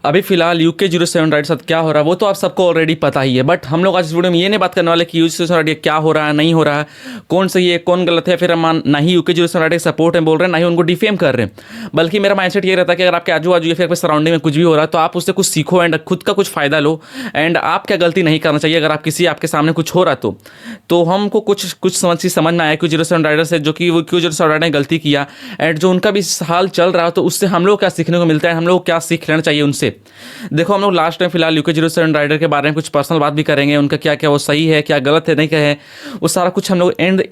अभी फिलहाल UK07 rider साथ क्या हो रहा है वो तो आप सबको ऑलरेडी पता ही है, बट हम लोग आज इस वीडियो में ये नहीं बात करने वाले कि UK07 राइडर क्या हो रहा है नहीं हो रहा है, कौन सही है कौन गलत है। फिर हम ना ही UK07 राइडर सपोर्ट में बोल रहे हैं ना ही उनको डिफेम कर रहे हैं, बल्कि मेरा माइंडसेट ये रहता है कि अगर आपके आजू बाजू या फिर आपके सराउंडिंग में कुछ भी हो रहा है तो आप उससे कुछ सीखो एंड खुद का कुछ फ़ायदा लो। एंड आप क्या गलती नहीं करना चाहिए अगर आप किसी आपके सामने कुछ हो रहा तो हमको कुछ समझ में आया UK07 राइडर से, जो कि वो UK07 राइडर ने गलती किया एंड जो उनका भी हाल चल रहा है तो उससे हम लोग क्या सीखने को मिलता है, हम लोग क्या सीख लेना चाहिए उनसे। देखो हम लोग लास्ट टाइम फिलहाल UK07 राइडर के बारे में कुछ पर्सनल बात भी करेंगे, उनका क्या क्या वो सही है क्या गलत है नहीं क्या है, वो सारा कुछ हम लोग एंड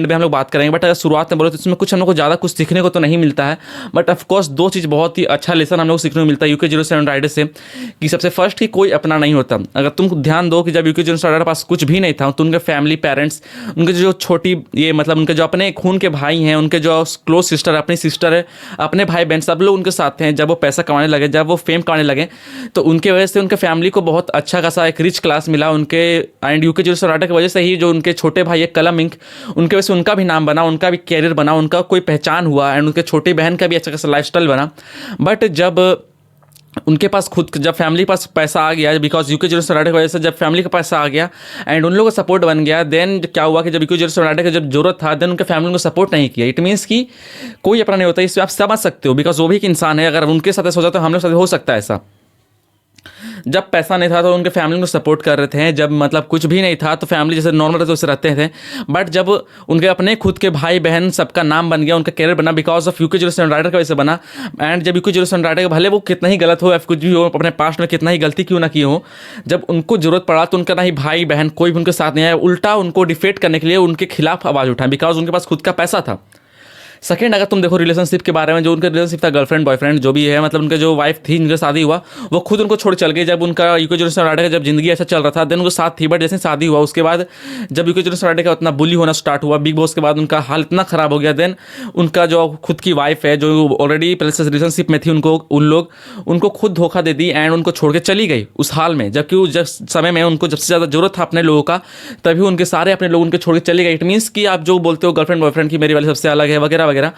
में हम लोग बात करेंगे। बट अगर शुरुआत में बोलो तो इसमें कुछ हम लोग को ज़्यादा कुछ सीखने को तो नहीं मिलता है, बट ऑफकोर्स दो चीज़ बहुत ही अच्छा लेसन हम लोग सीखने को मिलता है UK07 राइडर से, कि सबसे फर्स्ट कि कोई अपना नहीं होता। अगर तुम ध्यान दो कि जब UK07 राइडर के पास कुछ भी नहीं था तो उनके फैमिली पेरेंट्स, उनके जो छोटी ये मतलब उनके जो अपने खून के भाई हैं, उनके जो क्लोज सिस्टर अपनी सिस्टर है, अपने भाई बहन सब लोग उनके साथ हैं। जब वो पैसा कमाने लगे, जब वो फेम कमाने लगे तो उनके वजह से उनके फैमिली को बहुत अच्छा खासा एक रिच क्लास मिला उनके, एंड UK07 राइडर की वजह से ही जो उनके छोटे भाई है कलम इंक, उनके वजह से उनका भी नाम बना, उनका भी कैरियर बना, उनका कोई पहचान हुआ एंड उनके छोटी बहन का भी अच्छा खासा लाइफस्टाइल बना। बट जब उनके पास खुद जब फैमिली के पास पैसा आ गया, बिकॉज UK07 राइडर की वजह से जब फैमिली का पैसा आ गया एंड उन लोगों का सपोर्ट बन गया, देन क्या हुआ कि जब UK07 राइडर की जब जरूरत था देन उनके फैमिली को सपोर्ट नहीं किया। इट मीन्स कि कोई अपना नहीं होता, इससे आप समझ सकते हो, बिकॉज वो भी एक इंसान है। अगर उनके साथ ऐसा हो जाता तो हम लोग साथ हो सकता है ऐसा। जब पैसा नहीं था तो उनके फैमिली को सपोर्ट कर रहे थे, जब मतलब कुछ भी नहीं था तो फैमिली जैसे नॉर्मल रहते वैसे रहते थे। बट जब उनके अपने खुद के भाई बहन सबका नाम बन गया, उनका कैरियर बना बिकॉज ऑफ UK07 राइडर की वजह से बना। एंड जब UK07 राइडर भले वो कितना ही गलत हो या कुछ भी हो, अपने पास्ट में कितना ही गलती क्यों ना की हो, जब उनको जरूरत पड़ा तो उनका ना ही भाई बहन कोई भी उनके साथ नहीं आया, उल्टा उनको डिफेट करने के लिए उनके खिलाफ आवाज़ उठाए बिकॉज उनके पास खुद का पैसा था। सेकेंड, अगर तुम देखो रिलेशनशिप के बारे में, जो उनका रिलेशनशिप था गर्लफ्रेंड बॉयफ्रेंड जो भी है, मतलब उनके जो वाइफ थी जिनका शादी हुआ वो खुद उनको छोड़ चल गई। जब उनका UK07 राइडर का जब जिंदगी ऐसा चल रहा था देन उनको साथ थी, बट जैसे शादी हुआ उसके बाद जब UK07 राइडर का उतना बुली होना स्टार्ट हुआ, बिग बॉस के बाद उनका हाल इतना खराब हो गया, देन उनका जो खुद की वाइफ है जो ऑलरेडी पहले से रिलेशनशिप में थी उनको खुद धोखा दे दी एंड उनको छोड़ के चली गई उस हाल में, जबकि उस समय में उनको जब से ज़्यादा जरूरत था अपने लोगों का तभी उनके सारे अपने लोग उनके छोड़ के चले गए। इट मीन्स कि आप जो बोलते हो गर्लफ्रेंड बॉयफ्रेंड की मेरी वाली सबसे अलग है वगैरह वगैरह,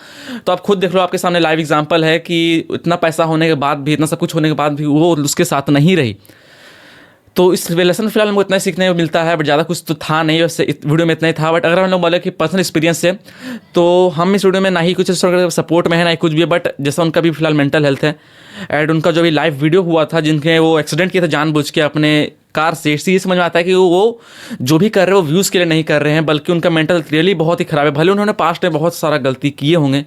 तो आप खुद देख लो, आपके सामने लाइव एग्जांपल है कि इतना पैसा होने के बाद भी, इतना सब कुछ होने के बाद भी वो उसके साथ नहीं रही। तो इस लेसन फिलहाल हमको इतना सीखने को मिलता है, बट ज़्यादा कुछ तो था नहीं, वैसे वीडियो में इतना ही था। बट अगर हम लोग बोले कि पर्सनल एक्सपीरियंस से तो हम इस वीडियो में ना ही कुछ सपोर्ट में है ना ही कुछ भी है, बट जैसा उनका भी फिलहाल मेंटल हेल्थ है एंड उनका जो भी लाइव वीडियो हुआ था जिनके वो एक्सीडेंट किया था जानबूझ के अपने कार से, इससे समझ में आता है कि वो जो भी कर रहे हैं वो व्यूज़ के लिए नहीं कर रहे हैं, बल्कि उनका मेंटल हेल्थ रियली बहुत ही ख़राब है। भले उन्होंने पास्ट में बहुत सारा गलती किए होंगे,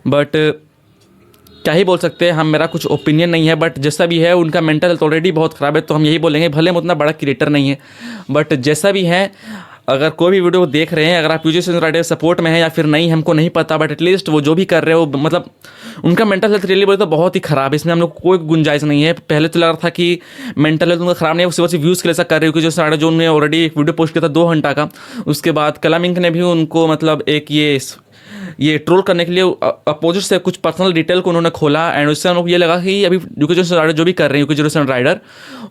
बट क्या ही बोल सकते हैं हम, मेरा कुछ ओपिनियन नहीं है, बट जैसा भी है उनका मेंटल हेल्थ ऑलरेडी बहुत ख़राब है। तो हम यही बोलेंगे, भले हम उतना बड़ा क्रिएटर नहीं है, बट जैसा भी है, अगर कोई भी वीडियो देख रहे हैं, अगर आप UK07 राइडर सपोर्ट में हैं या फिर नहीं हमको नहीं पता, बट एटलीस्ट वो जो भी कर रहे हो मतलब उनका मेंटल हेल्थ रियली बोले तो बहुत ही ख़राब है। इसमें हम लोग कोई गुंजाइश नहीं है। पहले तो लग रहा था कि मेंटल हेल्थ उनका ख़राब नहीं है, उससे वजह व्यूज़ के लिए ऐसा कर रहे हो UK07 राइडर, जो उन्होंने ऑलरेडी एक वीडियो पोस्ट किया था 2 घंटा का। उसके बाद कलम इंक ने भी उनको मतलब एक ये ट्रोल करने के लिए अपोजिट से कुछ पर्सनल डिटेल को उन्होंने खोला एंड उससे हमको ये लगा कि अभी UK07 राइडर जो भी कर रहे हैं UK07 राइडर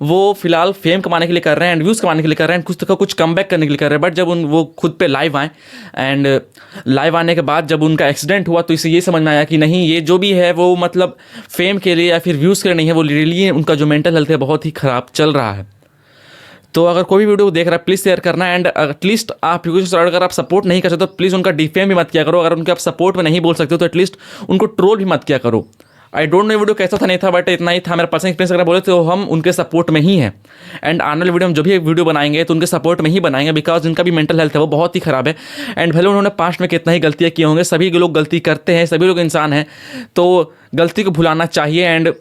वो फिलहाल फेम कमाने के लिए कर रहे हैं एंड व्यूज़ कमाने के लिए कर रहे हैं, कुछ कम बैक करने के लिए कर रहे हैं। बट जब वो खुद पे लाइव आए एंड लाइव आने के बाद जब उनका एक्सीडेंट हुआ तो इससे ये समझ में आया कि नहीं, ये जो भी है वो मतलब फेम के लिए या फिर व्यूज़ के लिए नहीं है, वो रियली उनका जो मेंटल हेल्थ है बहुत ही ख़राब चल रहा है। तो अगर कोई भी वीडियो देख रहा है प्लीज़ शेयर करना एंड एटलीस्ट आप UK07 राइडर अगर आप सपोर्ट नहीं कर सकते तो प्लीज़ उनका डिफेम भी मत किया करो। अगर उनके आप सपोर्ट में नहीं बोल सकते हो तो एटलीस्ट उनको ट्रोल भी मत किया करो। आई डोंट नो वीडियो कैसा था नहीं था, बट इतना ही था मेरा पर्सनल एक्सपीरियंस। अगर बोले तो हम उनके सपोर्ट में ही हैं एंड आने वाले वीडियो में जो भी वीडियो बनाएंगे तो उनके सपोर्ट में ही बनाएंगे, बिकॉज उनका भी मेंटल हेल्थ है वो बहुत ही ख़राब है। एंड भले उन्होंने पास्ट में कितना ही गलतियाँ की होंगे, सभी लोग गलती करते हैं, सभी लोग इंसान हैं, तो गलती को भुलाना चाहिए and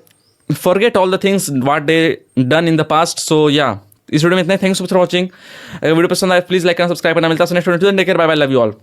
forget all the things what they done in the past. So या इस वीडियो में इतना ही। Thanks for watching. अगर वीडियो पसंद आए प्लीज लाइक करना, सब्सक्राइब करना। मिलता है नेक्स्ट वीडियो में। Take care, bye bye, love you all.